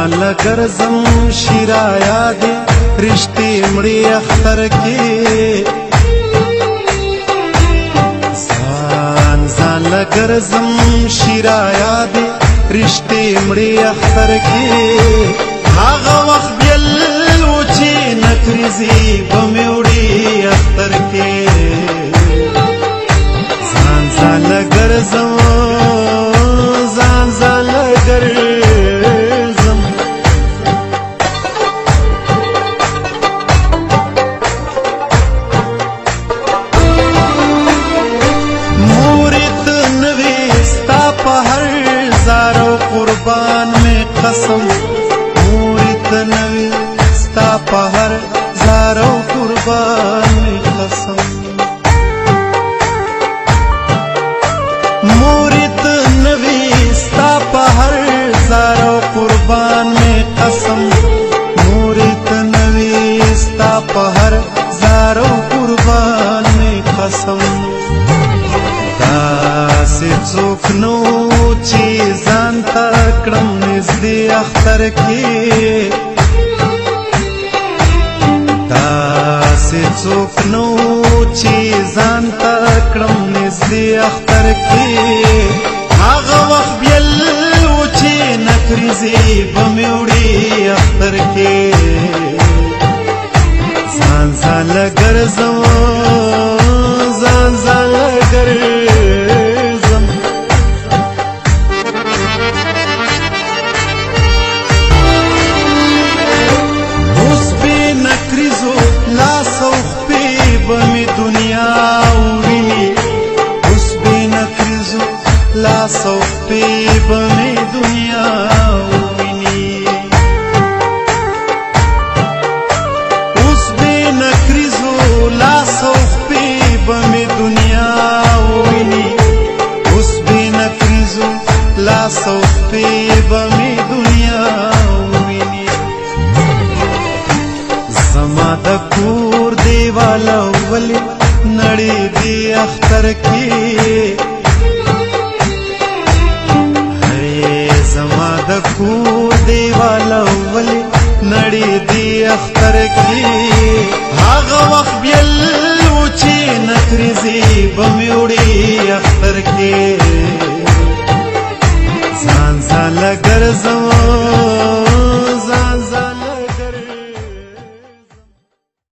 ځان لګرځم شیرایا دې رشتې مړې اختر کې ځان لګرځم شیرایا دې رشتې مړې اختر کې هغه وخت بیل و چې نکریزي به مې وړي اختر کې ځان لګرځم ځان لګرځم مورې ته نوې ستا په هر زارو قربان مې قسم مورې ته نوې ستا په هر زارو قربان مې قسم مورې ته نوې ستا په هر زارو قربان مې قسم مورې ته نوې ستا په هر زارو قربان مې قسم داسې څوک نو چې ځان ته کړم نږدې اختر کې داسې څوک نو چې ځان ته کړم نږدې اختر کې هغه وخت بیل و چې نکریزي به مې وړي اختر کې ځان لګرځم ځان لګرځم اوس بې نکریزو لاس او خپې به مې دنیا وویني اوس بې نکریزو لاس او خپې به مې دنیا وویني اوس بې نکریزو لاس او خپې به مې دنیا وویني اوس بې نکریزو لاس او خپې به مې دنیا وویني زما د کور دیواله ولې نړۍ دې اختر کې زما د کور دیواله ولې نړۍ دې اختر کې هغه وخت بیل و چې نکریزي به مې وړي اختر کې ځان لګرځم